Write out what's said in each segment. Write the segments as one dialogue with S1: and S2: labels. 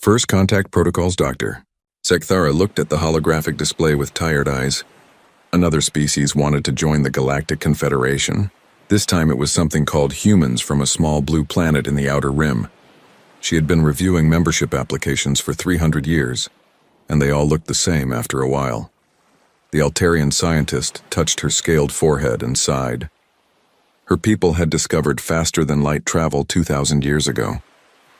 S1: First contact protocols, Doctor. Zekthara looked at the holographic display with tired eyes. Another species wanted to join the Galactic Confederation. This time it was something called humans from a small blue planet in the outer rim. She had been reviewing membership applications for 300 years, and they all looked the same after a while. The Altarian scientist touched her scaled forehead and sighed. Her people had discovered faster-than-light travel 2,000 years ago.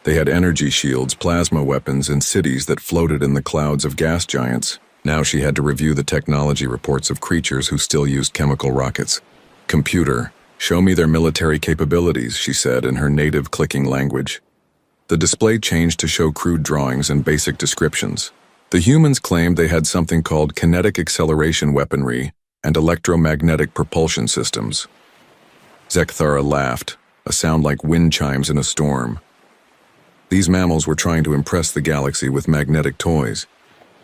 S1: They had energy shields, plasma weapons, and cities that floated in the clouds of gas giants. Now she had to review the technology reports of creatures who still used chemical rockets. "Computer, show me their military capabilities," she said in her native clicking language. The display changed to show crude drawings and basic descriptions. The humans claimed they had something called kinetic acceleration weaponry and electromagnetic propulsion systems. Zekthara laughed, a sound like wind chimes in a storm. These mammals were trying to impress the galaxy with magnetic toys.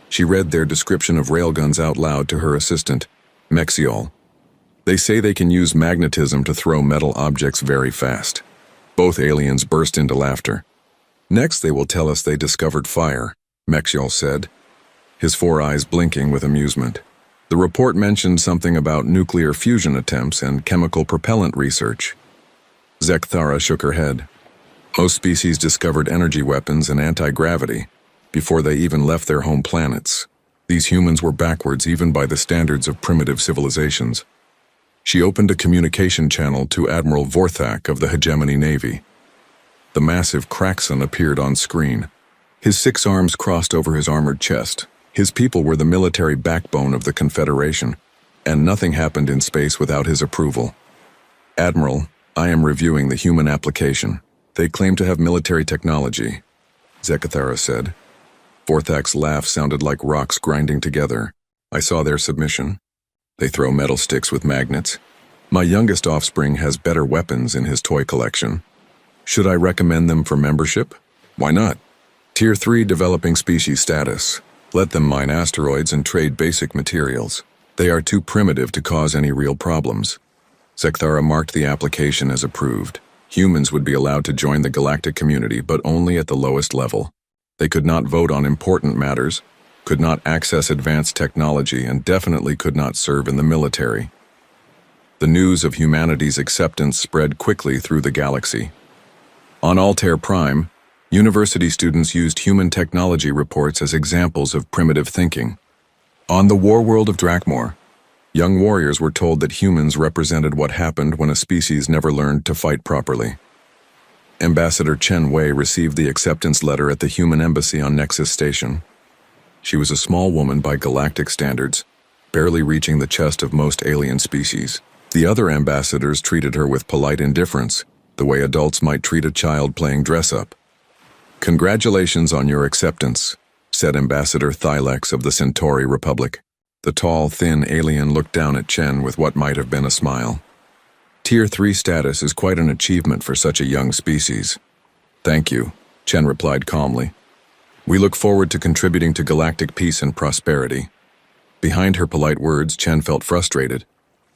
S1: She read their description of railguns out loud to her assistant, Mexiol. "They say they can use magnetism to throw metal objects very fast." Both aliens burst into laughter. "Next they will tell us they discovered fire," Mexiol said, his 4 eyes blinking with amusement. The report mentioned something about nuclear fusion attempts and chemical propellant research. Zekthara shook her head. Most species discovered energy weapons and anti-gravity before they even left their home planets. These humans were backwards even by the standards of primitive civilizations. She opened a communication channel to Admiral Vorthak of the Hegemony Navy. The massive Kraxon appeared on screen. His 6 arms crossed over his armored chest. His people were the military backbone of the Confederation, and nothing happened in space without his approval. "Admiral, I am reviewing the human application. They claim to have military technology," Zekthara said. Vorthak's laugh sounded like rocks grinding together. "I saw their submission. They throw metal sticks with magnets. My youngest offspring has better weapons in his toy collection. Should I recommend them for membership? Why not? Tier 3 developing species status. Let them mine asteroids and trade basic materials. They are too primitive to cause any real problems." Zekthara marked the application as approved. Humans would be allowed to join the galactic community, but only at the lowest level. They could not vote on important matters, could not access advanced technology, and definitely could not serve in the military. The news of humanity's acceptance spread quickly through the galaxy. On Altair Prime, university students used human technology reports as examples of primitive thinking. On the warworld of Drakmor, young warriors were told that humans represented what happened when a species never learned to fight properly. Ambassador Chen Wei received the acceptance letter at the human embassy on Nexus Station. She was a small woman by galactic standards, barely reaching the chest of most alien species. The other ambassadors treated her with polite indifference, the way adults might treat a child playing dress-up. "Congratulations on your acceptance," said Ambassador Thylex of the Centauri Republic. The tall, thin alien looked down at Chen with what might have been a smile. "Tier 3 status is quite an achievement for such a young species." "Thank you," Chen replied calmly. "We look forward to contributing to galactic peace and prosperity." Behind her polite words, Chen felt frustrated.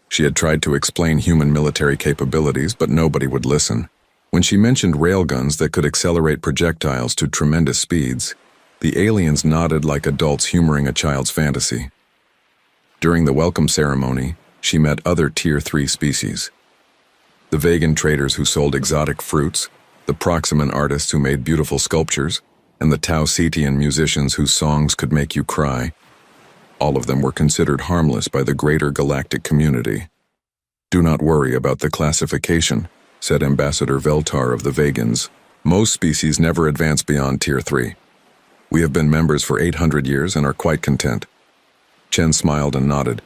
S1: She had tried to explain human military capabilities, but nobody would listen. When she mentioned railguns that could accelerate projectiles to tremendous speeds, the aliens nodded like adults humoring a child's fantasy. During the welcome ceremony, she met other Tier 3 species. The vegan traders who sold exotic fruits, the Proximan artists who made beautiful sculptures, and the Tau Cetian musicians whose songs could make you cry. All of them were considered harmless by the greater galactic community. "Do not worry about the classification," said Ambassador Veltar of the Vegans. "Most species never advance beyond Tier 3. We have been members for 800 years and are quite content." Chen smiled and nodded,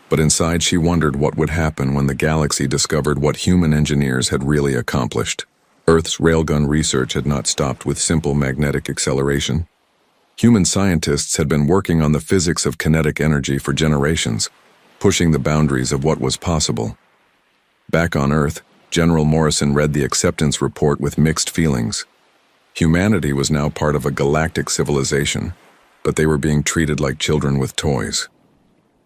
S1: but inside she wondered what would happen when the galaxy discovered what human engineers had really accomplished. Earth's railgun research had not stopped with simple magnetic acceleration. Human scientists had been working on the physics of kinetic energy for generations, pushing the boundaries of what was possible. Back on Earth, General Morrison read the acceptance report with mixed feelings. Humanity was now part of a galactic civilization, but they were being treated like children with toys.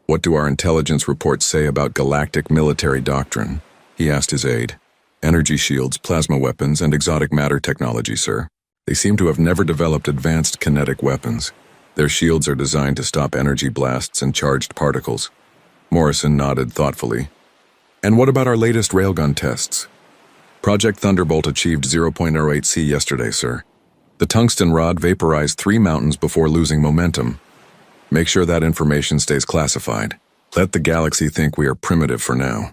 S1: "What do our intelligence reports say about galactic military doctrine?" he asked his aide. "Energy shields, plasma weapons, and exotic matter technology, sir. They seem to have never developed advanced kinetic weapons. Their shields are designed to stop energy blasts and charged particles. Morrison nodded thoughtfully. And what about our latest railgun tests? Project Thunderbolt achieved 0.08C yesterday, sir. The tungsten rod vaporized 3 mountains before losing momentum. Make sure that information stays classified. Let the galaxy think we are primitive for now.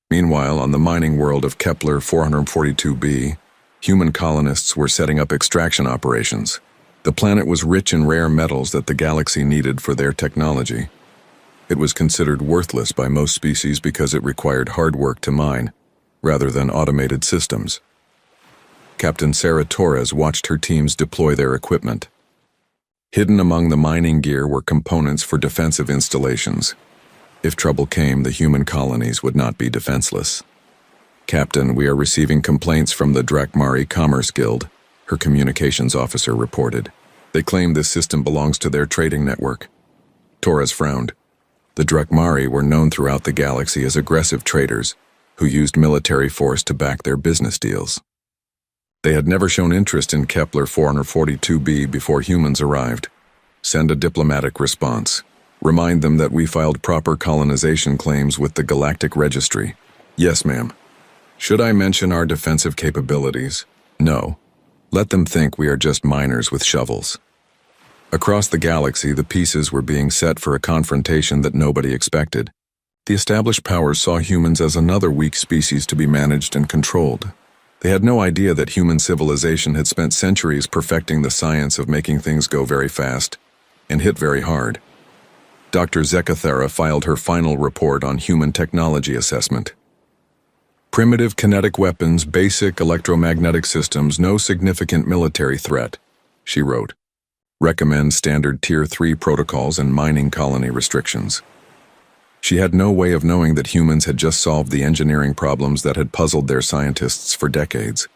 S1: Meanwhile, on the mining world of Kepler 442b, human colonists were setting up extraction operations. The planet was rich in rare metals that the galaxy needed for their technology. It was considered worthless by most species because it required hard work to mine, rather than automated systems. Captain Sarah Torres watched her teams deploy their equipment. Hidden among the mining gear were components for defensive installations. If trouble came, the human colonies would not be defenseless. Captain, we are receiving complaints from the Drakmari Commerce Guild, her communications officer reported. They claim this system belongs to their trading network. Torres frowned. The Drakmari were known throughout the galaxy as aggressive traders who used military force to back their business deals. They had never shown interest in Kepler 442b before humans arrived. Send a diplomatic response. Remind them that we filed proper colonization claims with the Galactic Registry. Yes, ma'am. Should I mention our defensive capabilities? No. Let them think we are just miners with shovels. Across the galaxy, the pieces were being set for a confrontation that nobody expected. The established powers saw humans as another weak species to be managed and controlled. They had no idea that human civilization had spent centuries perfecting the science of making things go very fast and hit very hard. Dr. Zekathera filed her final report on human technology assessment. Primitive kinetic weapons, basic electromagnetic systems, no significant military threat, she wrote. Recommend standard Tier 3 protocols and mining colony restrictions. She had no way of knowing that humans had just solved the engineering problems that had puzzled their scientists for decades.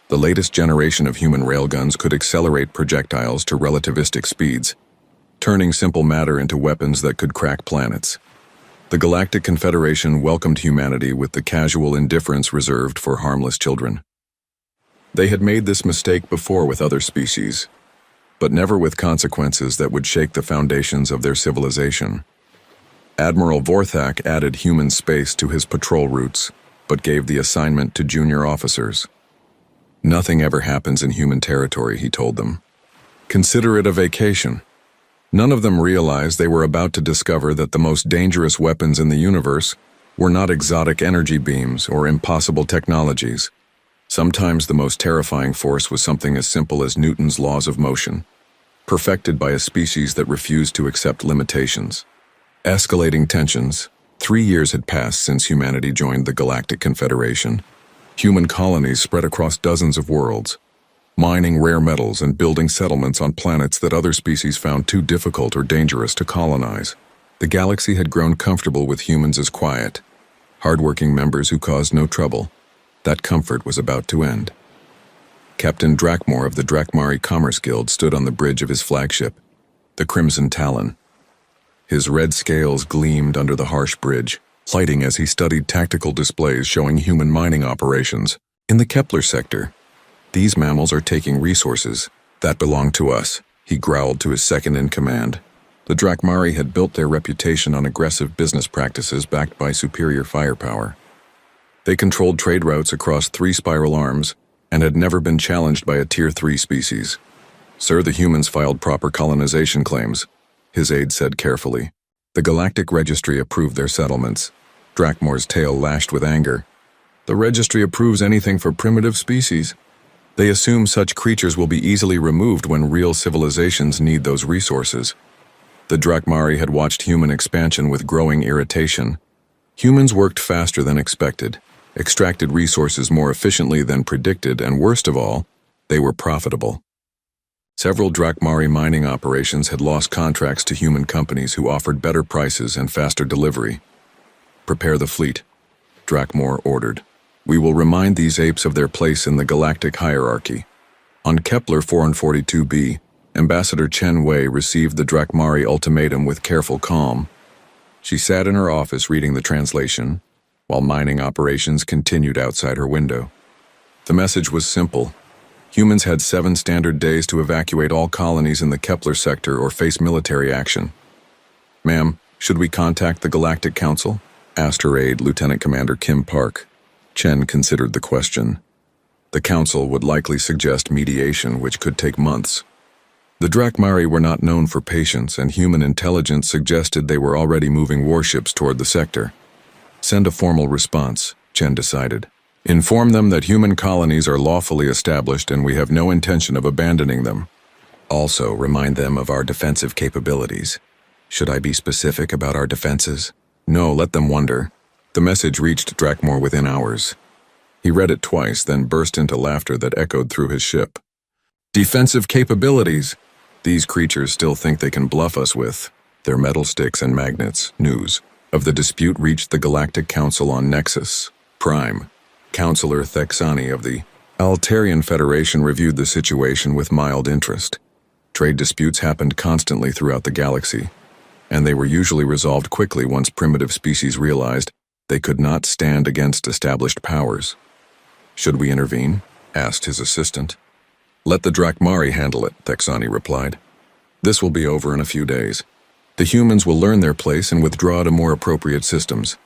S1: The latest generation of human railguns could accelerate projectiles to relativistic speeds, turning simple matter into weapons that could crack planets. The Galactic Confederation welcomed humanity with the casual indifference reserved for harmless children. They had made this mistake before with other species, but never with consequences that would shake the foundations of their civilization. Admiral Vorthak added human space to his patrol routes, but gave the assignment to junior officers. Nothing ever happens in human territory, he told them. Consider it a vacation. None of them realized they were about to discover that the most dangerous weapons in the universe were not exotic energy beams or impossible technologies. Sometimes the most terrifying force was something as simple as Newton's laws of motion, perfected by a species that refused to accept limitations. Escalating tensions. 3 years had passed since humanity joined the Galactic Confederation. Human colonies spread across dozens of worlds, mining rare metals and building settlements on planets that other species found too difficult or dangerous to colonize. The galaxy had grown comfortable with humans as quiet, hardworking members who caused no trouble. That comfort was about to end. Captain Drakmor of the Drakmari Commerce Guild stood on the bridge of his flagship, the Crimson Talon. His red scales gleamed under the harsh bridge, lighting as he studied tactical displays showing human mining operations in the Kepler sector. These mammals are taking resources that belong to us, he growled to his second-in-command. The Drakmari had built their reputation on aggressive business practices backed by superior firepower. They controlled trade routes across 3 spiral arms and had never been challenged by a Tier 3 species. Sir, the humans filed proper colonization claims, his aide said carefully. The Galactic Registry approved their settlements. Drakmor's tail lashed with anger. The Registry approves anything for primitive species. They assume such creatures will be easily removed when real civilizations need those resources. The Drakmari had watched human expansion with growing irritation. Humans worked faster than expected, extracted resources more efficiently than predicted, and worst of all, they were profitable. Several Drakmari mining operations had lost contracts to human companies who offered better prices and faster delivery. Prepare the fleet, Drakmor ordered. We will remind these apes of their place in the galactic hierarchy. On Kepler 442b, Ambassador Chen Wei received the Drakmari ultimatum with careful calm. She sat in her office reading the translation, while mining operations continued outside her window. The message was simple. Humans had 7 standard days to evacuate all colonies in the Kepler sector or face military action. "Ma'am, should we contact the Galactic Council?" asked her aide, Lieutenant Commander Kim Park. Chen considered the question. The Council would likely suggest mediation, which could take months. The Drakmari were not known for patience, and human intelligence suggested they were already moving warships toward the sector. Send a formal response, Chen decided. Inform them that human colonies are lawfully established and we have no intention of abandoning them. Also, remind them of our defensive capabilities. Should I be specific about our defenses? No, let them wonder. The message reached Drakmor within hours. He read it twice, then burst into laughter that echoed through his ship. Defensive capabilities! These creatures still think they can bluff us with their metal sticks and magnets. News of the dispute reached the Galactic Council on Nexus Prime. Councillor Thexani of the Altarian Federation reviewed the situation with mild interest. Trade disputes happened constantly throughout the galaxy, and they were usually resolved quickly once primitive species realized they could not stand against established powers. Should we intervene? Asked his assistant. Let the Drakmari handle it, Thexani replied. This will be over in a few days. The humans will learn their place and withdraw to more appropriate systems.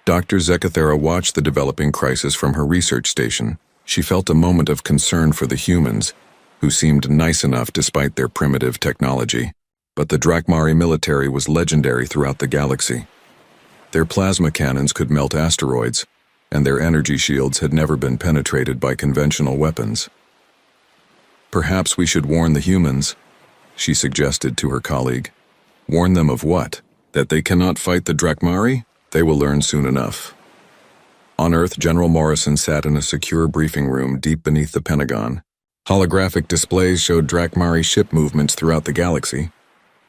S1: Dr. Zekathera watched the developing crisis from her research station. She felt a moment of concern for the humans, who seemed nice enough despite their primitive technology. But the Drakmari military was legendary throughout the galaxy. Their plasma cannons could melt asteroids, and their energy shields had never been penetrated by conventional weapons. Perhaps we should warn the humans, she suggested to her colleague. Warn them of what? That they cannot fight the Drakmari? They will learn soon enough. On Earth, General Morrison sat in a secure briefing room deep beneath the Pentagon. Holographic displays showed Drakmari ship movements throughout the galaxy.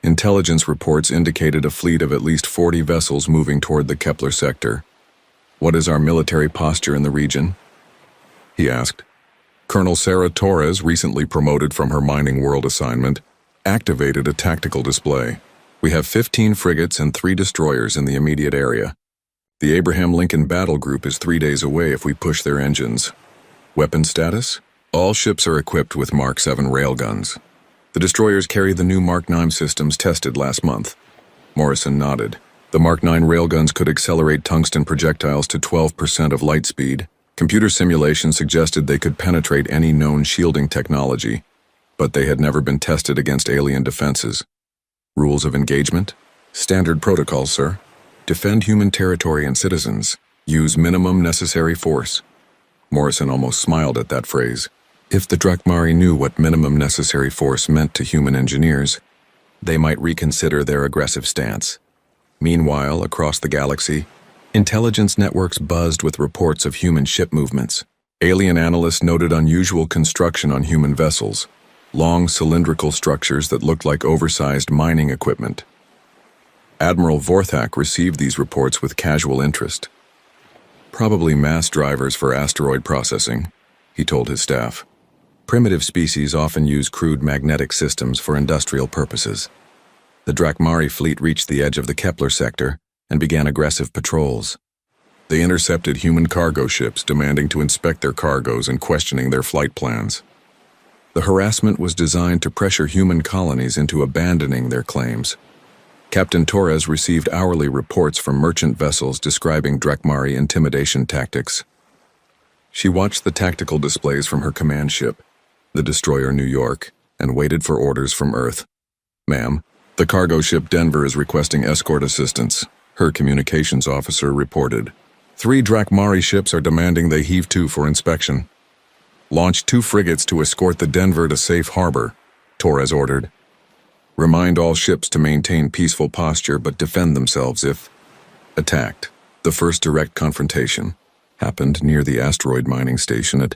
S1: Intelligence reports indicated a fleet of at least 40 vessels moving toward the Kepler sector. What is our military posture in the region? He asked. Colonel Sarah Torres, recently promoted from her mining world assignment, activated a tactical display. We have 15 frigates and 3 destroyers in the immediate area. The Abraham Lincoln Battle Group is 3 days away if we push their engines. Weapon status? All ships are equipped with Mark 7 railguns. The destroyers carry the new Mark 9 systems tested last month. Morrison nodded. The Mark 9 railguns could accelerate tungsten projectiles to 12% of light speed. Computer simulations suggested they could penetrate any known shielding technology, but they had never been tested against alien defenses. Rules of engagement? Standard protocols, sir. Defend human territory and citizens. Use minimum necessary force. Morrison almost smiled at that phrase. If the Drakmari knew what minimum necessary force meant to human engineers, they might reconsider their aggressive stance. Meanwhile, across the galaxy, intelligence networks buzzed with reports of human ship movements. Alien analysts noted unusual construction on human vessels. Long cylindrical structures that looked like oversized mining equipment. Admiral Vorthak received these reports with casual interest. Probably mass drivers for asteroid processing, he told his staff. Primitive species often use crude magnetic systems for industrial purposes. The Drakmari fleet reached the edge of the Kepler sector and began aggressive patrols. They intercepted human cargo ships, demanding to inspect their cargoes and questioning their flight plans. The harassment was designed to pressure human colonies into abandoning their claims. Captain Torres received hourly reports from merchant vessels describing Drakmari intimidation tactics. She watched the tactical displays from her command ship, the destroyer New York, and waited for orders from Earth. Ma'am, the cargo ship Denver is requesting escort assistance, her communications officer reported. 3 Drakmari ships are demanding they heave to for inspection. Launch 2 frigates to escort the Denver to safe harbor, Torres ordered. Remind all ships to maintain peaceful posture but defend themselves if attacked. The first direct confrontation happened near the asteroid mining station at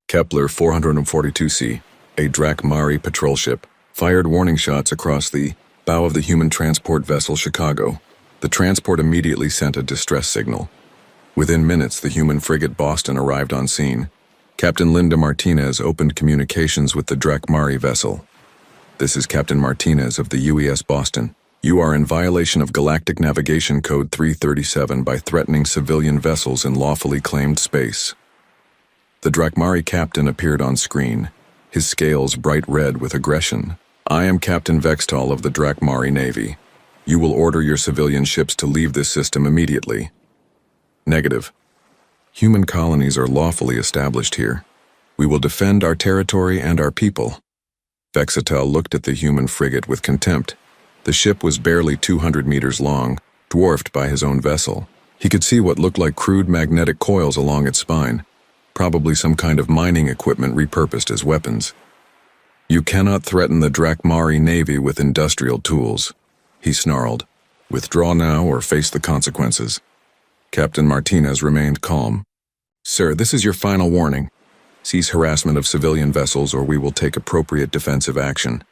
S1: Kepler 442c. A Drakmari patrol ship fired warning shots across the bow of the human transport vessel Chicago. The transport immediately sent a distress signal. Within minutes, the human frigate Boston arrived on scene. Captain Linda Martinez opened communications with the Drakmari vessel. This is Captain Martinez of the UES Boston. You are in violation of Galactic Navigation Code 337 by threatening civilian vessels in lawfully claimed space. The Drakmari captain appeared on screen, his scales bright red with aggression. "I am Captain Vextal of the Drakmari Navy. You will order your civilian ships to leave this system immediately." "Negative. Human colonies are lawfully established here. We will defend our territory and our people." Vextal looked at the human frigate with contempt. The ship was barely 200 meters long, dwarfed by his own vessel. He could see what looked like crude magnetic coils along its spine, probably some kind of mining equipment repurposed as weapons. "You cannot threaten the Drakmari Navy with industrial tools," he snarled. "Withdraw now or face the consequences." Captain Martinez remained calm. "Sir, this is your final warning. Cease harassment of civilian vessels or we will take appropriate defensive action."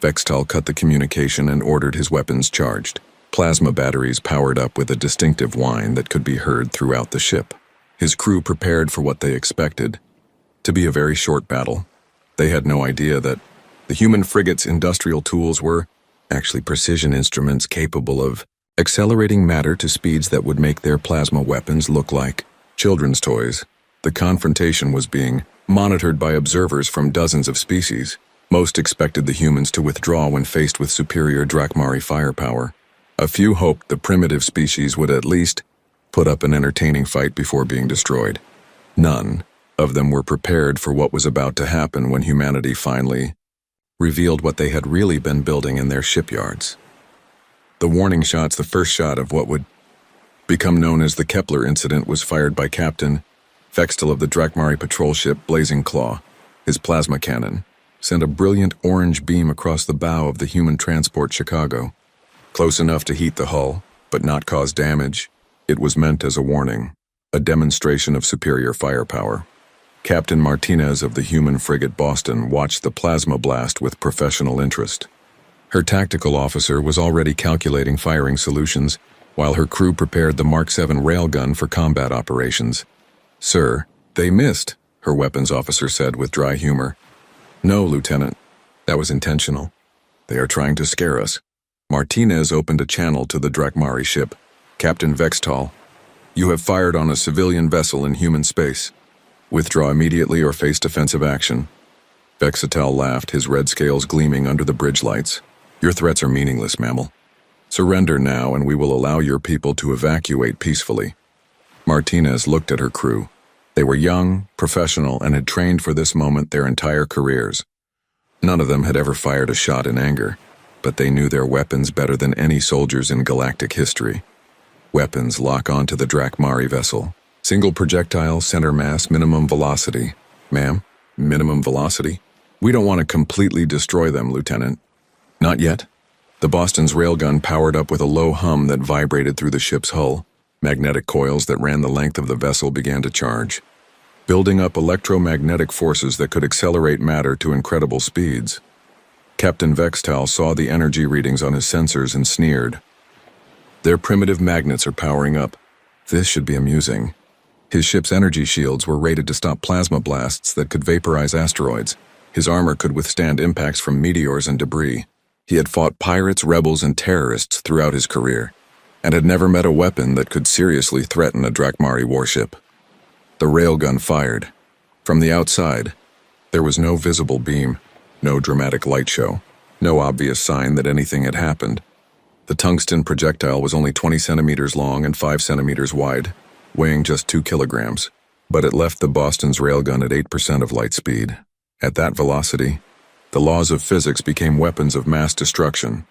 S1: Vextal cut the communication and ordered his weapons charged. Plasma batteries powered up with a distinctive whine that could be heard throughout the ship. His crew prepared for what they expected to be a very short battle. They had no idea that the human frigate's industrial tools were actually precision instruments capable of accelerating matter to speeds that would make their plasma weapons look like children's toys. The confrontation was being monitored by observers from dozens of species. Most expected the humans to withdraw when faced with superior Drakmari firepower. A few hoped the primitive species would at least put up an entertaining fight before being destroyed. None of them were prepared for what was about to happen when humanity finally revealed what they had really been building in their shipyards. The warning shots, the first shot of what would become known as the Kepler incident, was fired by Captain Vextal of the Drakmari patrol ship Blazing Claw. His plasma cannon sent a brilliant orange beam across the bow of the human transport Chicago. Close enough to heat the hull, but not cause damage. It was meant as a warning, a demonstration of superior firepower. Captain Martinez of the human frigate Boston watched the plasma blast with professional interest. Her tactical officer was already calculating firing solutions, while her crew prepared the Mark 7 railgun for combat operations. "Sir, they missed," her weapons officer said with dry humor. "No, Lieutenant. That was intentional. They are trying to scare us." Martinez opened a channel to the Drakmari ship. "Captain Vextal, you have fired on a civilian vessel in human space. Withdraw immediately or face defensive action." Vextal laughed, his red scales gleaming under the bridge lights. "Your threats are meaningless, mammal. Surrender now and we will allow your people to evacuate peacefully." Martinez looked at her crew. They were young, professional, and had trained for this moment their entire careers. None of them had ever fired a shot in anger, but they knew their weapons better than any soldiers in galactic history. Weapons lock onto the Drakmari vessel. Single projectile, center mass, minimum velocity. "Ma'am, minimum velocity? We don't want to completely destroy them, Lieutenant." "Not yet." The Boston's railgun powered up with a low hum that vibrated through the ship's hull. Magnetic coils that ran the length of the vessel began to charge, building up electromagnetic forces that could accelerate matter to incredible speeds. Captain Vextal saw the energy readings on his sensors and sneered. "Their primitive magnets are powering up. This should be amusing." His ship's energy shields were rated to stop plasma blasts that could vaporize asteroids. His armor could withstand impacts from meteors and debris. He had fought pirates, rebels, and terrorists throughout his career, and had never met a weapon that could seriously threaten a Drakmari warship. The railgun fired. From the outside, there was no visible beam, no dramatic light show, no obvious sign that anything had happened. The tungsten projectile was only 20 centimeters long and 5 centimeters wide, weighing just 2 kilograms, but it left the Boston's railgun at 8% of light speed. At that velocity, the laws of physics became weapons of mass destruction.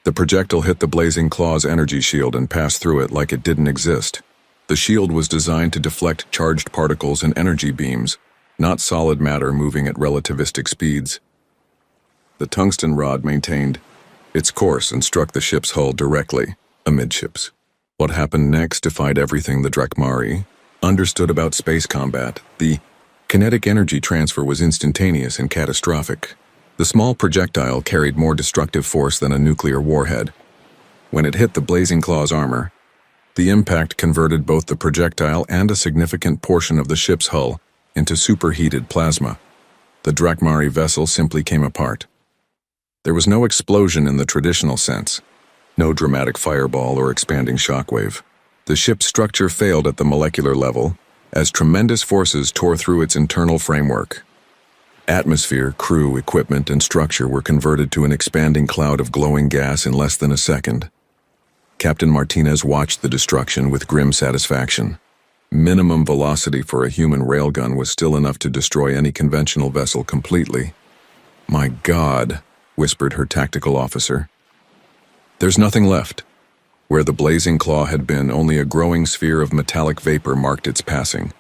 S1: The projectile hit the Blazing Claw's energy shield and passed through it like it didn't exist. The shield was designed to deflect charged particles and energy beams, not solid matter moving at relativistic speeds. The tungsten rod maintained its course and struck the ship's hull directly, amidships. What happened next defied everything the Drakmari understood about space combat. The kinetic energy transfer was instantaneous and catastrophic. The small projectile carried more destructive force than a nuclear warhead. When it hit the Blazing Claw's armor, the impact converted both the projectile and a significant portion of the ship's hull into superheated plasma. The Drakmari vessel simply came apart. There was no explosion in the traditional sense, no dramatic fireball or expanding shockwave. The ship's structure failed at the molecular level as tremendous forces tore through its internal framework. Atmosphere, crew, equipment, and structure were converted to an expanding cloud of glowing gas in less than a second. Captain Martinez watched the destruction with grim satisfaction. Minimum velocity for a human railgun was still enough to destroy any conventional vessel completely. "My God," whispered her tactical officer. "There's nothing left." Where the blazing claw had been, only a growing sphere of metallic vapor marked its passing.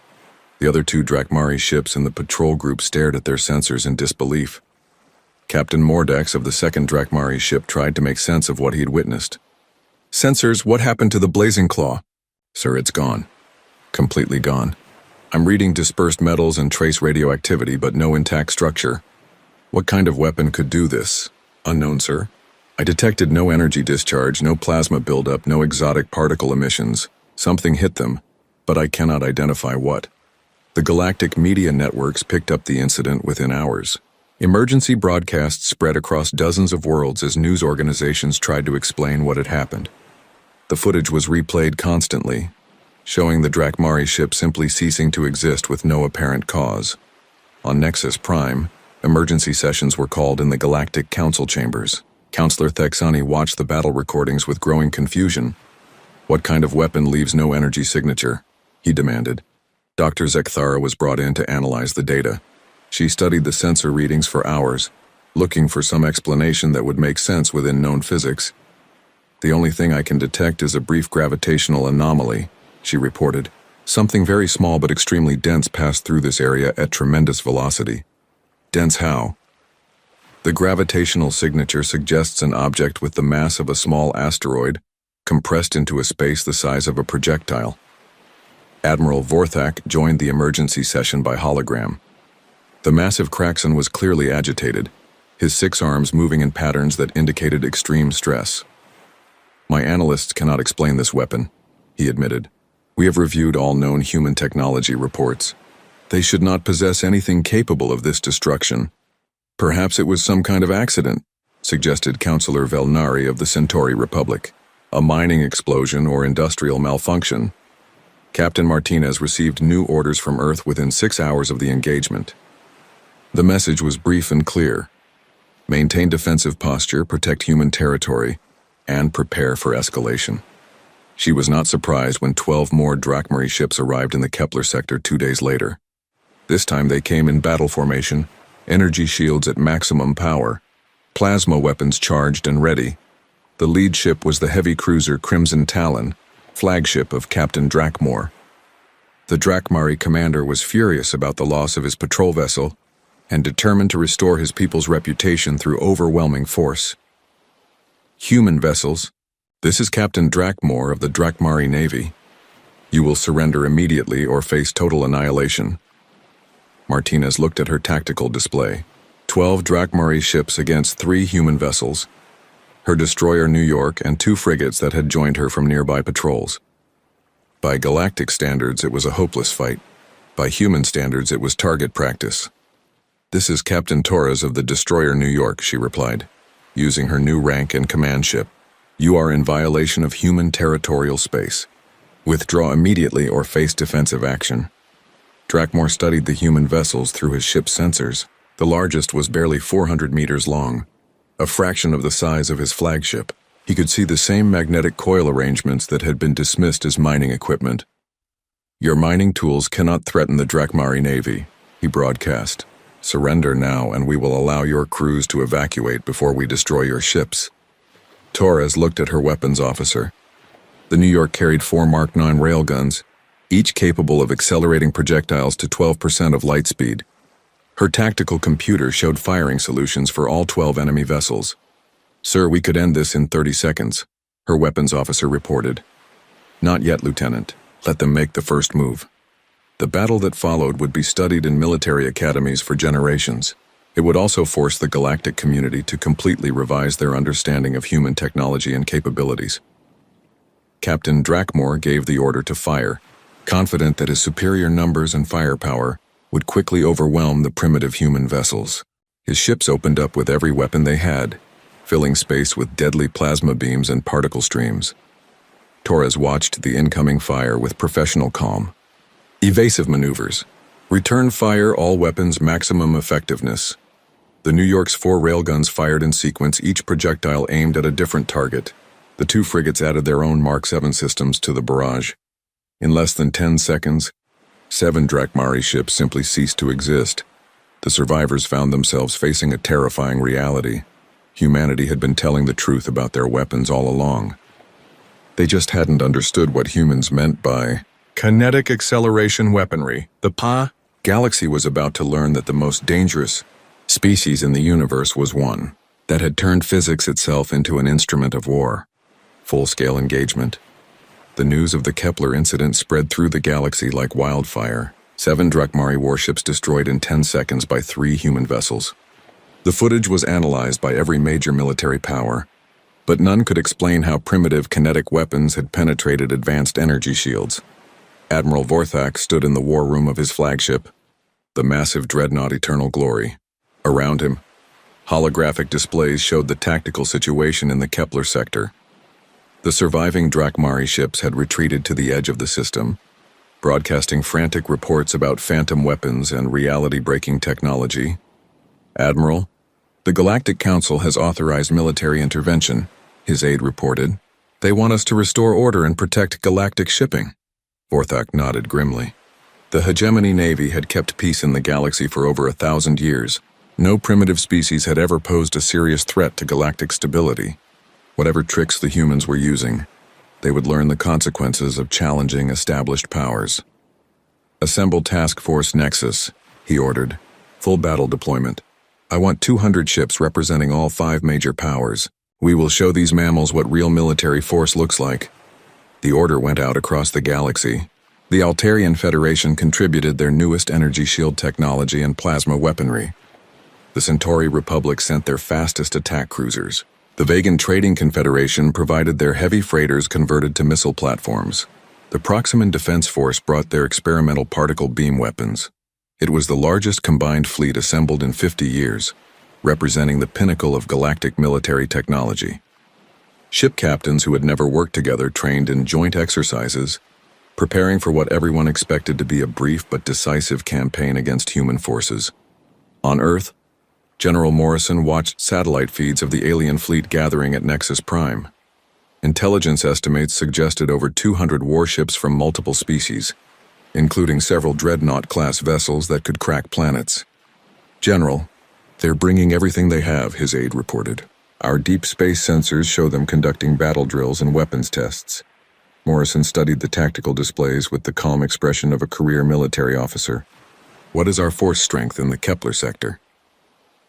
S1: The other two Drakmari ships in the patrol group stared at their sensors in disbelief. Captain Mordax of the second Drakmari ship tried to make sense of what he'd witnessed. "Sensors, what happened to the blazing claw?" "Sir, it's gone. Completely gone. I'm reading dispersed metals and trace radioactivity, but no intact structure. What kind of weapon could do this?" "Unknown, sir. I detected no energy discharge, no plasma buildup, no exotic particle emissions. Something hit them, but I cannot identify what." The Galactic media networks picked up the incident within hours. Emergency broadcasts spread across dozens of worlds as news organizations tried to explain what had happened. The footage was replayed constantly, showing the Drakmari ship simply ceasing to exist with no apparent cause. On Nexus Prime, emergency sessions were called in the Galactic Council chambers. Counselor Thexani watched the battle recordings with growing confusion. "What kind of weapon leaves no energy signature?" he demanded. Dr. Zekthara was brought in to analyze the data. She studied the sensor readings for hours, looking for some explanation that would make sense within known physics. "The only thing I can detect is a brief gravitational anomaly," she reported. "Something very small but extremely dense passed through this area at tremendous velocity." "Dense how?" "The gravitational signature suggests an object with the mass of a small asteroid, compressed into a space the size of a projectile." Admiral Vorthak joined the emergency session by hologram. The massive Kraxon was clearly agitated, his 6 arms moving in patterns that indicated extreme stress. "My analysts cannot explain this weapon," he admitted. "We have reviewed all known human technology reports. They should not possess anything capable of this destruction." "Perhaps it was some kind of accident," suggested Counselor Velnari of the Centauri Republic. "A mining explosion or industrial malfunction." Captain Martinez received new orders from Earth within 6 hours of the engagement. The message was brief and clear. Maintain defensive posture, protect human territory, and prepare for escalation. She was not surprised when 12 more Drakmari ships arrived in the Kepler sector 2 days later. This time they came in battle formation, energy shields at maximum power, plasma weapons charged and ready. The lead ship was the heavy cruiser Crimson Talon, flagship of Captain Drakmor. The Drakmari commander was furious about the loss of his patrol vessel and determined to restore his people's reputation through overwhelming force. "Human vessels, this is Captain Drakmor of the Drakmari Navy. You will surrender immediately or face total annihilation." Martinez looked at her tactical display. 12 Drakmari ships against 3 human vessels. Her destroyer New York and 2 frigates that had joined her from nearby patrols. By galactic standards, it was a hopeless fight. By human standards, it was target practice. "This is Captain Torres of the destroyer New York," she replied, using her new rank and command ship. "You are in violation of human territorial space. Withdraw immediately or face defensive action." Drakmor studied the human vessels through his ship's sensors. The largest was barely 400 meters long, a fraction of the size of his flagship. He could see the same magnetic coil arrangements that had been dismissed as mining equipment. "Your mining tools cannot threaten the Drakmari Navy," he broadcast. "Surrender now and we will allow your crews to evacuate before we destroy your ships." Torres looked at her weapons officer. The New York carried 4 Mark 9 railguns, each capable of accelerating projectiles to 12% of light speed. Her tactical computer showed firing solutions for all 12 enemy vessels. "Sir, we could end this in 30 seconds, her weapons officer reported. "Not yet, Lieutenant. Let them make the first move." The battle that followed would be studied in military academies for generations. It would also force the galactic community to completely revise their understanding of human technology and capabilities. Captain Drakmor gave the order to fire, confident that his superior numbers and firepower would quickly overwhelm the primitive human vessels. His ships opened up with every weapon they had, filling space with deadly plasma beams and particle streams. Torres watched the incoming fire with professional calm. Evasive maneuvers, Return fire all weapons maximum effectiveness. The New York's 4 railguns fired in sequence, each projectile aimed at a different target. The 2 frigates added their own Mark 7 systems to the barrage. In less than 10 seconds, 7 Drakmari ships simply ceased to exist. The survivors found themselves facing a terrifying reality. Humanity had been telling the truth about their weapons all along. They just hadn't understood what humans meant by kinetic acceleration weaponry. The galaxy was about to learn that the most dangerous species in the universe was one that had turned physics itself into an instrument of war. Full-scale engagement. The news of the Kepler incident spread through the galaxy like wildfire. 7 Drakmari warships destroyed in 10 seconds by 3 human vessels. The footage was analyzed by every major military power, but none could explain how primitive kinetic weapons had penetrated advanced energy shields. Admiral Vorthak stood in the war room of his flagship, the massive dreadnought Eternal Glory. Around him, holographic displays showed the tactical situation in the Kepler sector. The surviving Drakmari ships had retreated to the edge of the system, broadcasting frantic reports about phantom weapons and reality-breaking technology. Admiral, the Galactic Council has authorized military intervention, his aide reported. They want us to restore order and protect galactic shipping. Vorthak nodded grimly. The Hegemony Navy had kept peace in the galaxy for over 1,000 years. No primitive species had ever posed a serious threat to galactic stability. Whatever tricks the humans were using, they would learn the consequences of challenging established powers. Assemble Task Force Nexus, he ordered. Full battle deployment. I want 200 ships representing all 5 major powers. We will show these mammals what real military force looks like. The order went out across the galaxy. The Altarian Federation contributed their newest energy shield technology and plasma weaponry. The Centauri Republic sent their fastest attack cruisers. The Vegan Trading Confederation provided their heavy freighters converted to missile platforms. The Proximan Defense Force brought their experimental particle beam weapons. It was the largest combined fleet assembled in 50 years, representing the pinnacle of galactic military technology. Ship captains who had never worked together trained in joint exercises, preparing for what everyone expected to be a brief but decisive campaign against human forces. On Earth, General Morrison watched satellite feeds of the alien fleet gathering at Nexus Prime. Intelligence estimates suggested over 200 warships from multiple species, including several dreadnought-class vessels that could crack planets. General, they're bringing everything they have, his aide reported. Our deep space sensors show them conducting battle drills and weapons tests. Morrison studied the tactical displays with the calm expression of a career military officer. What is our force strength in the Kepler sector?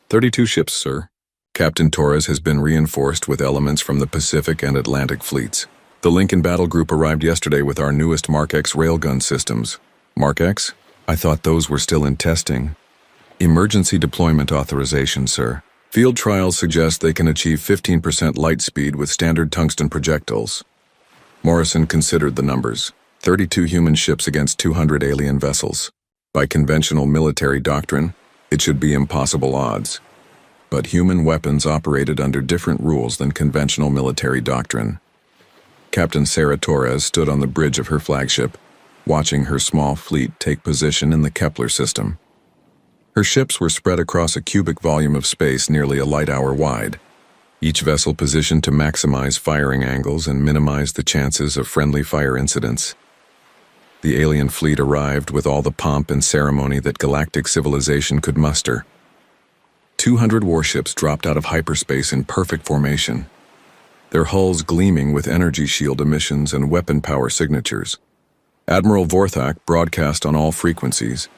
S1: 32 ships, sir. Captain Torres has been reinforced with elements from the Pacific and Atlantic fleets. The Lincoln Battle Group arrived yesterday with our newest Mark X railgun systems. Mark X? I thought those were still in testing. Emergency deployment authorization, sir. Field trials suggest they can achieve 15% light speed with standard tungsten projectiles. Morrison considered the numbers. 32 human ships against 200 alien vessels. By conventional military doctrine, it should be impossible odds. But human weapons operated under different rules than conventional military doctrine. Captain Sarah Torres stood on the bridge of her flagship, watching her small fleet take position in the Kepler system. Her ships were spread across a cubic volume of space nearly a light hour wide, each vessel positioned to maximize firing angles and minimize the chances of friendly fire incidents. The alien fleet arrived with all the pomp and ceremony that galactic civilization could muster. 200 warships dropped out of hyperspace in perfect formation, their hulls gleaming with energy shield emissions and weapon power signatures. Admiral Vorthak broadcast on all frequencies,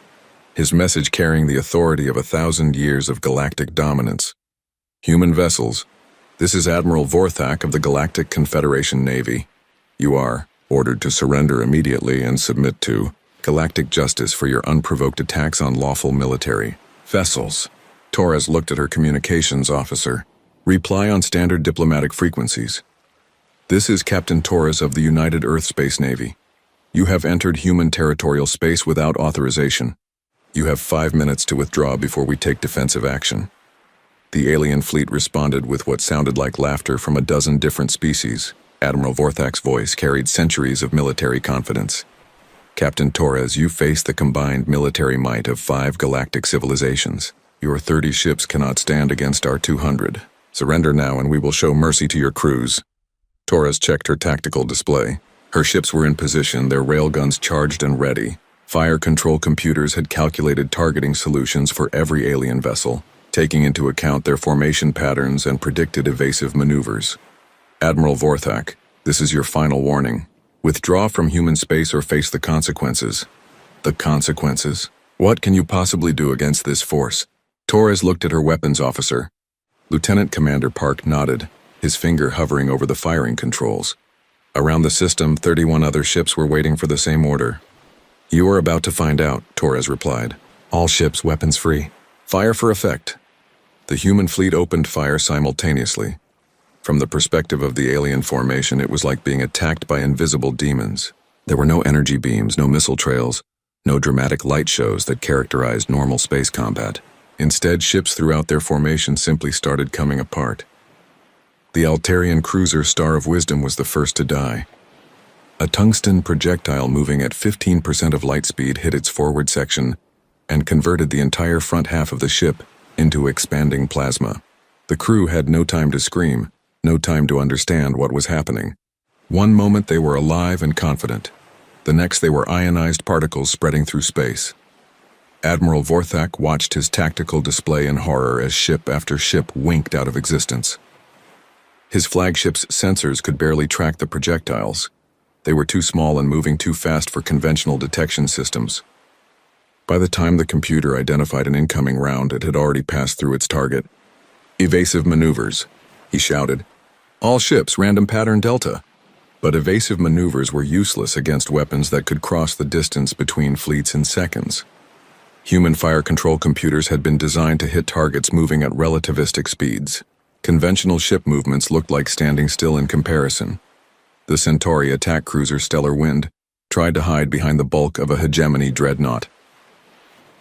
S1: his message carrying the authority of 1,000 years of galactic dominance. Human vessels, this is Admiral Vorthak of the Galactic Confederation Navy. You are ordered to surrender immediately and submit to galactic justice for your unprovoked attacks on lawful military vessels. Torres looked at her communications officer. Reply on standard diplomatic frequencies. This is Captain Torres of the United Earth Space Navy. You have entered human territorial space without authorization. You have 5 minutes to withdraw before we take defensive action. The alien fleet responded with what sounded like laughter from a dozen different species. Admiral Vorthak's voice carried centuries of military confidence. Captain Torres, you face the combined military might of 5 galactic civilizations. Your 30 ships cannot stand against our 200. Surrender now and we will show mercy to your crews. Torres checked her tactical display. Her ships were in position, their railguns charged and ready. Fire control computers had calculated targeting solutions for every alien vessel, taking into account their formation patterns and predicted evasive maneuvers. Admiral Vorthak, this is your final warning. Withdraw from human space or face the consequences. The consequences? What can you possibly do against this force? Torres looked at her weapons officer. Lieutenant Commander Park nodded, his finger hovering over the firing controls. Around the system, 31 other ships were waiting for the same order. You are about to find out, Torres replied. All ships weapons free. Fire for effect. The human fleet opened fire simultaneously. From the perspective of the alien formation, it was like being attacked by invisible demons. There were no energy beams, no missile trails, no dramatic light shows that characterized normal space combat. Instead, ships throughout their formation simply started coming apart. The Altarian cruiser Star of Wisdom was the first to die. A tungsten projectile moving at 15% of light speed hit its forward section and converted the entire front half of the ship into expanding plasma. The crew had no time to scream, no time to understand what was happening. One moment they were alive and confident. The next they were ionized particles spreading through space. Admiral Vorthak watched his tactical display in horror as ship after ship winked out of existence. His flagship's sensors could barely track the projectiles. They were too small and moving too fast for conventional detection systems. By the time the computer identified an incoming round, it had already passed through its target. Evasive maneuvers, he shouted. All ships, random pattern delta. But evasive maneuvers were useless against weapons that could cross the distance between fleets in seconds. Human fire control computers had been designed to hit targets moving at relativistic speeds. Conventional ship movements looked like standing still in comparison. The Centauri attack cruiser Stellar Wind tried to hide behind the bulk of a hegemony dreadnought.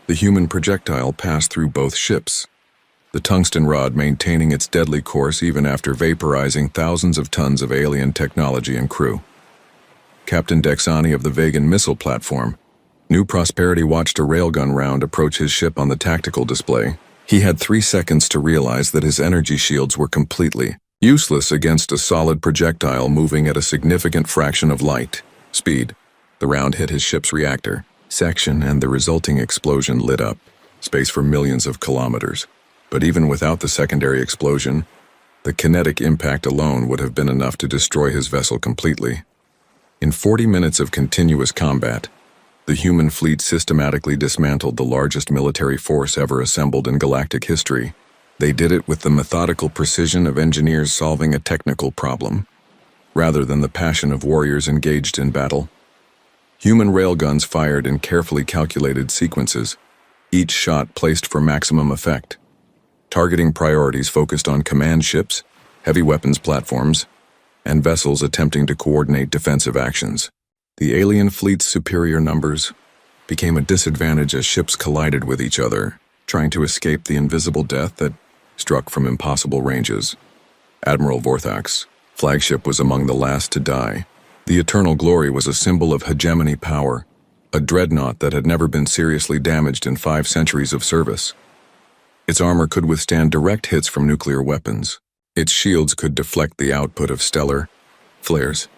S1: The human projectile passed through both ships, the tungsten rod maintaining its deadly course even after vaporizing thousands of tons of alien technology and crew. Captain Dexani of the Vegan missile platform, New Prosperity watched a railgun round approach his ship on the tactical display. He had 3 seconds to realize that his energy shields were completely useless against a solid projectile moving at a significant fraction of light speed. The round hit his ship's reactor section and the resulting explosion lit up space for millions of kilometers. But even without the secondary explosion, the kinetic impact alone would have been enough to destroy his vessel completely. In 40 minutes of continuous combat, the human fleet systematically dismantled the largest military force ever assembled in galactic history. They did it with the methodical precision of engineers solving a technical problem, rather than the passion of warriors engaged in battle. Human railguns fired in carefully calculated sequences, each shot placed for maximum effect. Targeting priorities focused on command ships, heavy weapons platforms, and vessels attempting to coordinate defensive actions. The alien fleet's superior numbers became a disadvantage as ships collided with each other, trying to escape the invisible death that struck from impossible ranges. Admiral Vorthak's flagship was among the last to die. The Eternal Glory was a symbol of hegemony power, a dreadnought that had never been seriously damaged in 5 centuries of service. Its armor could withstand direct hits from nuclear weapons. Its shields could deflect the output of stellar flares.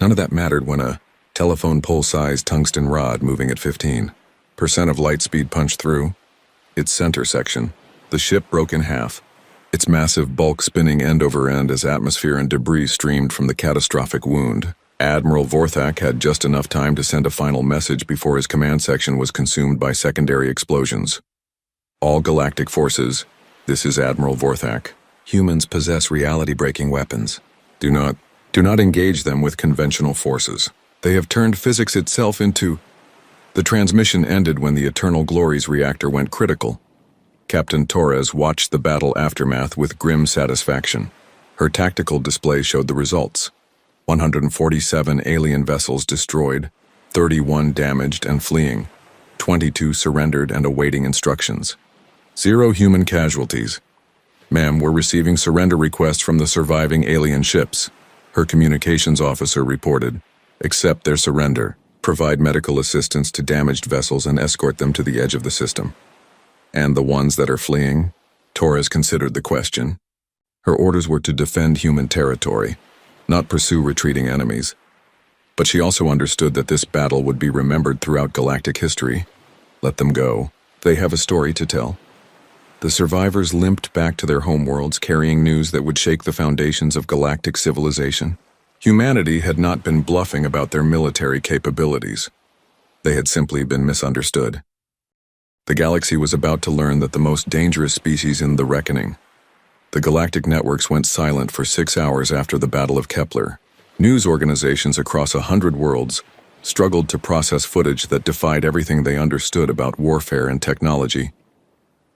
S1: None of that mattered when a telephone pole-sized tungsten rod moving at 15% of light speed punched through its center section. The ship broke in half, its massive bulk spinning end over end as atmosphere and debris streamed from the catastrophic wound. Admiral Vorthak had just enough time to send a final message before his command section was consumed by secondary explosions. All galactic forces, this is Admiral Vorthak. Humans possess reality-breaking weapons. Do not engage them with conventional forces. They have turned physics itself into... The transmission ended when the Eternal Glory's reactor went critical. Captain Torres watched the battle aftermath with grim satisfaction. Her tactical display showed the results. 147 alien vessels destroyed, 31 damaged and fleeing, 22 surrendered and awaiting instructions. 0 human casualties. Ma'am, we're receiving surrender requests from the surviving alien ships. Her communications officer reported. Accept their surrender. provide medical assistance to damaged vessels and escort them to the edge of the system. And the ones that are fleeing? Torres considered the question. Her orders were to defend human territory, not pursue retreating enemies. But she also understood that this battle would be remembered throughout galactic history. Let them go. They have a story to tell. The survivors limped back to their homeworlds carrying news that would shake the foundations of galactic civilization. Humanity had not been bluffing about their military capabilities. They had simply been misunderstood. The galaxy was about to learn that the most dangerous species in the reckoning. The galactic networks went silent for 6 hours after the Battle of Kepler. News organizations across 100 worlds struggled to process footage that defied everything they understood about warfare and technology.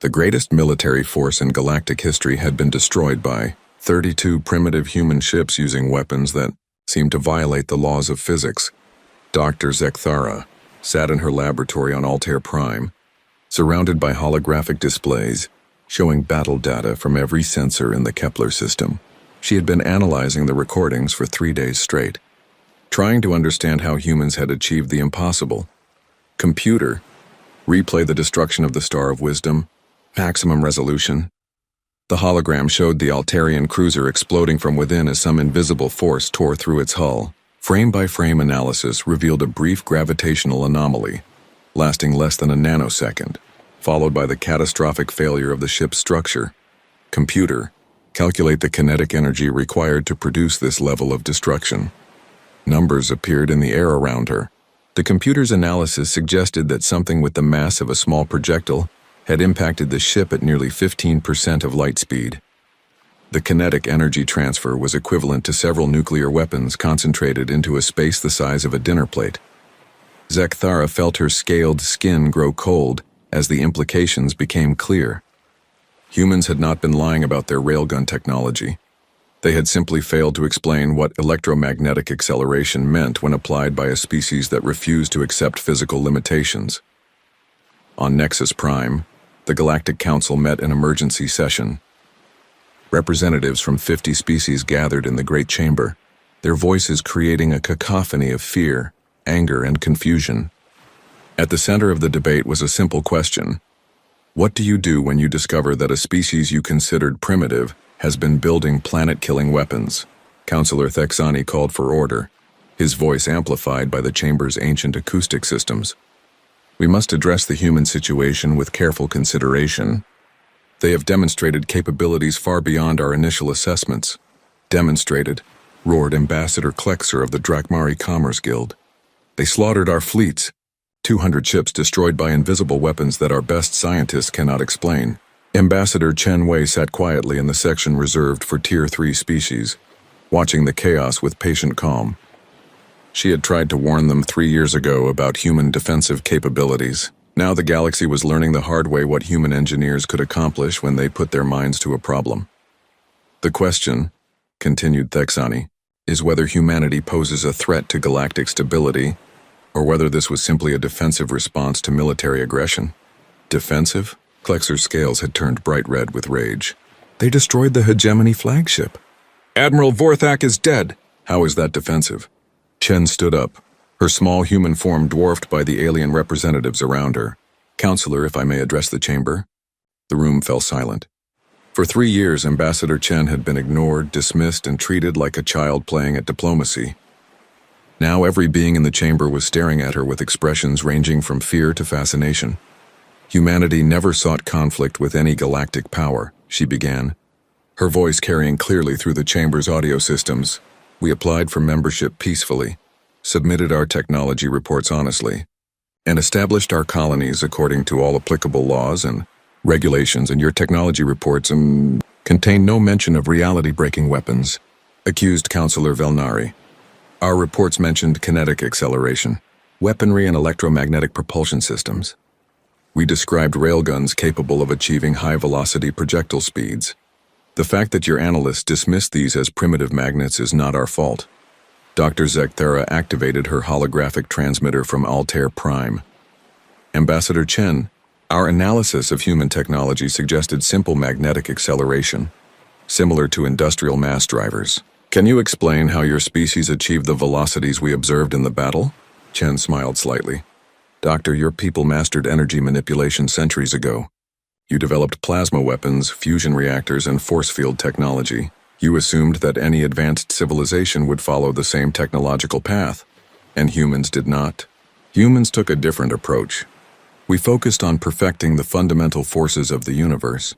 S1: The greatest military force in galactic history had been destroyed by 32 primitive human ships using weapons that seemed to violate the laws of physics. Dr. Zekthara sat in her laboratory on Altair Prime, surrounded by holographic displays showing battle data from every sensor in the Kepler system. She had been analyzing the recordings for 3 days straight, trying to understand how humans had achieved the impossible. Computer, replay the destruction of the Star of Wisdom, maximum resolution. The hologram showed the Altarian cruiser exploding from within as some invisible force tore through its hull. Frame-by-frame analysis revealed a brief gravitational anomaly, lasting less than a nanosecond, followed by the catastrophic failure of the ship's structure. Computer, calculate the kinetic energy required to produce this level of destruction. Numbers appeared in the air around her. The computer's analysis suggested that something with the mass of a small projectile had impacted the ship at nearly 15% of light speed. The kinetic energy transfer was equivalent to several nuclear weapons concentrated into a space the size of a dinner plate. Zekthara felt her scaled skin grow cold as the implications became clear. Humans had not been lying about their railgun technology. They had simply failed to explain what electromagnetic acceleration meant when applied by a species that refused to accept physical limitations. On Nexus Prime, the Galactic Council met an emergency session. Representatives from 50 species gathered in the Great Chamber, their voices creating a cacophony of fear, anger, and confusion. At the center of the debate was a simple question. What do you do when you discover that a species you considered primitive has been building planet-killing weapons? Councillor Thexani called for order, his voice amplified by the chamber's ancient acoustic systems. We must address the human situation with careful consideration. They have demonstrated capabilities far beyond our initial assessments. Demonstrated, roared Ambassador Klexer of the Drakmari Commerce Guild. They slaughtered our fleets. 200 ships destroyed by invisible weapons that our best scientists cannot explain. Ambassador Chen Wei sat quietly in the section reserved for Tier 3 species, watching the chaos with patient calm. She had tried to warn them 3 years ago about human defensive capabilities. Now the galaxy was learning the hard way what human engineers could accomplish when they put their minds to a problem. The question, continued Thexani, is whether humanity poses a threat to galactic stability, or whether this was simply a defensive response to military aggression. Defensive? Klexer's scales had turned bright red with rage. They destroyed the hegemony flagship. Admiral Vorthak is dead. How is that defensive? Chen stood up, her small human form dwarfed by the alien representatives around her. Counselor, if I may address the chamber? The room fell silent. For 3 years, Ambassador Chen had been ignored, dismissed, and treated like a child playing at diplomacy. Now every being in the chamber was staring at her with expressions ranging from fear to fascination. Humanity never sought conflict with any galactic power, she began, her voice carrying clearly through the chamber's audio systems. We applied for membership peacefully, submitted our technology reports honestly, and established our colonies according to all applicable laws and regulations, and your technology reports contain no mention of reality-breaking weapons, accused Councillor Velnari. Our reports mentioned kinetic acceleration, weaponry, and electromagnetic propulsion systems. We described railguns capable of achieving high-velocity projectile speeds. The fact that your analysts dismissed these as primitive magnets is not our fault. Dr. Zekthara activated her holographic transmitter from Altair Prime. Ambassador Chen, our analysis of human technology suggested simple magnetic acceleration, similar to industrial mass drivers. Can you explain how your species achieved the velocities we observed in the battle? Chen smiled slightly. Doctor, your people mastered energy manipulation centuries ago. You developed plasma weapons, fusion reactors, and force field technology. You assumed that any advanced civilization would follow the same technological path, and humans did not. Humans took a different approach. We focused on perfecting the fundamental forces of the universe.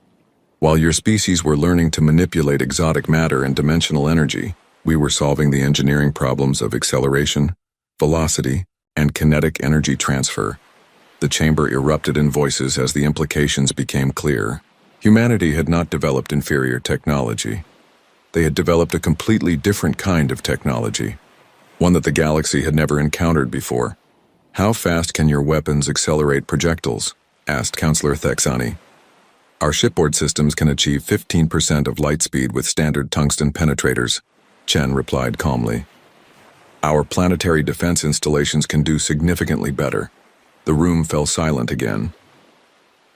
S1: While your species were learning to manipulate exotic matter and dimensional energy, we were solving the engineering problems of acceleration, velocity, and kinetic energy transfer. The chamber erupted in voices as the implications became clear. Humanity had not developed inferior technology. They had developed a completely different kind of technology, one that the galaxy had never encountered before. How fast can your weapons accelerate projectiles? Asked Counselor Thexani. Our shipboard systems can achieve 15% of light speed with standard tungsten penetrators, Chen replied calmly. Our planetary defense installations can do significantly better. The room fell silent again.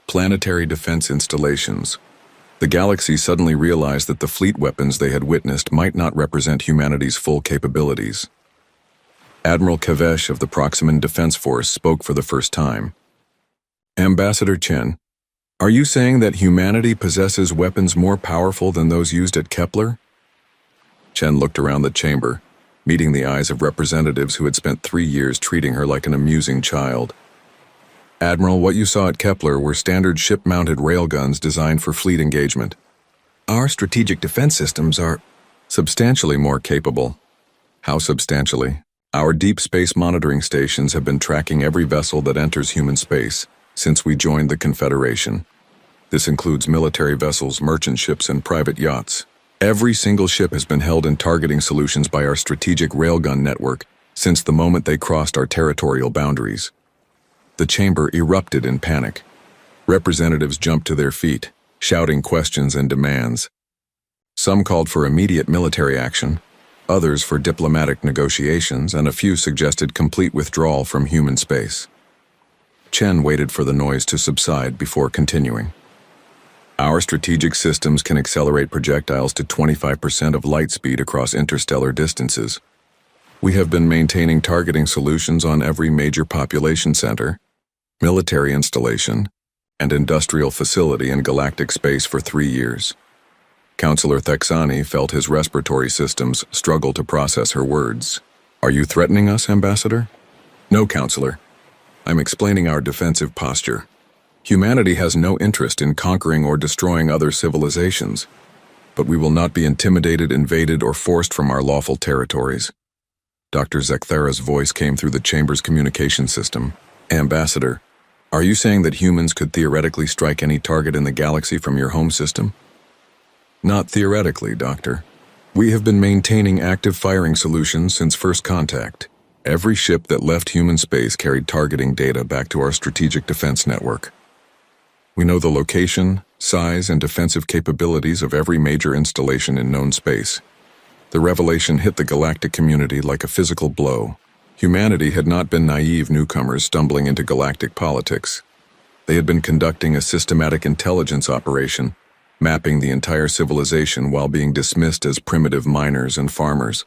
S1: Planetary defense installations. The galaxy suddenly realized that the fleet weapons they had witnessed might not represent humanity's full capabilities. Admiral Kavesh of the Proximan Defense Force spoke for the first time. Ambassador Chen, are you saying that humanity possesses weapons more powerful than those used at Kepler? Chen looked around the chamber, meeting the eyes of representatives who had spent 3 years treating her like an amusing child. Admiral, what you saw at Kepler were standard ship-mounted railguns designed for fleet engagement. Our strategic defense systems are substantially more capable. How substantially? Our deep space monitoring stations have been tracking every vessel that enters human space since we joined the Confederation. This includes military vessels, merchant ships, and private yachts. Every single ship has been held in targeting solutions by our strategic railgun network since the moment they crossed our territorial boundaries. The chamber erupted in panic. Representatives jumped to their feet, shouting questions and demands. Some called for immediate military action, others for diplomatic negotiations, and a few suggested complete withdrawal from human space. Chen waited for the noise to subside before continuing. Our strategic systems can accelerate projectiles to 25% of light speed across interstellar distances. We have been maintaining targeting solutions on every major population center, military installation, and industrial facility in galactic space for 3 years. Counselor Thexani felt his respiratory systems struggle to process her words. Are you threatening us, Ambassador? No, Counselor. I'm explaining our defensive posture. Humanity has no interest in conquering or destroying other civilizations, but we will not be intimidated, invaded, or forced from our lawful territories. Dr. Zekthara's voice came through the chamber's communication system. Ambassador, are you saying that humans could theoretically strike any target in the galaxy from your home system? Not theoretically, Doctor. We have been maintaining active firing solutions since first contact. Every ship that left human space carried targeting data back to our strategic defense network. We know the location, size, and defensive capabilities of every major installation in known space. The revelation hit the galactic community like a physical blow. Humanity had not been naive newcomers stumbling into galactic politics. They had been conducting a systematic intelligence operation, mapping the entire civilization while being dismissed as primitive miners and farmers.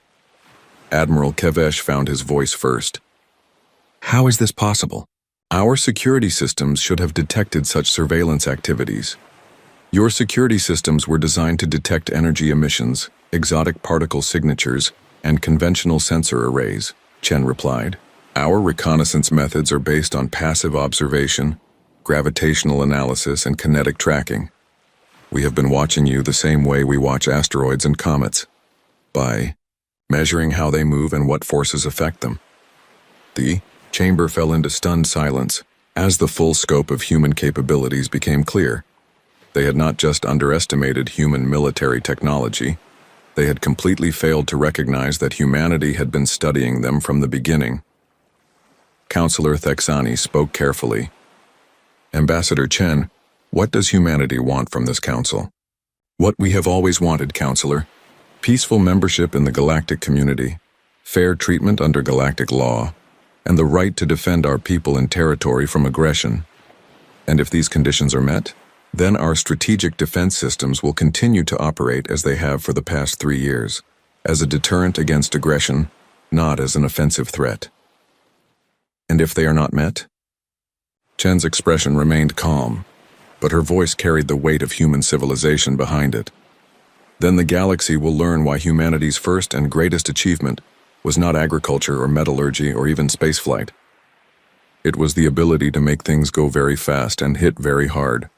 S1: Admiral Kavesh found his voice first. How is this possible? Our security systems should have detected such surveillance activities. Your security systems were designed to detect energy emissions, exotic particle signatures, and conventional sensor arrays, Chen replied. Our reconnaissance methods are based on passive observation, gravitational analysis, and kinetic tracking. We have been watching you the same way we watch asteroids and comets, by measuring how they move and what forces affect them. The chamber fell into stunned silence as the full scope of human capabilities became clear. They had not just underestimated human military technology, they had completely failed to recognize that humanity had been studying them from the beginning. Counselor Thexani spoke carefully. Ambassador Chen, what does humanity want from this council? What we have always wanted, Counselor. Peaceful membership in the galactic community, fair treatment under galactic law, and the right to defend our people and territory from aggression. And if these conditions are met, then our strategic defense systems will continue to operate as they have for the past 3 years, as a deterrent against aggression, not as an offensive threat. And if they are not met? Chen's expression remained calm, but her voice carried the weight of human civilization behind it. Then the galaxy will learn why humanity's first and greatest achievement was not agriculture or metallurgy or even spaceflight. It was the ability to make things go very fast and hit very hard.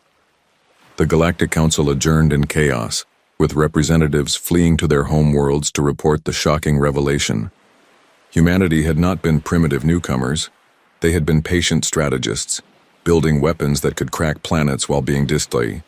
S1: The Galactic Council adjourned in chaos, with representatives fleeing to their home worlds to report the shocking revelation. Humanity had not been primitive newcomers. They had been patient strategists, building weapons that could crack planets while being distant.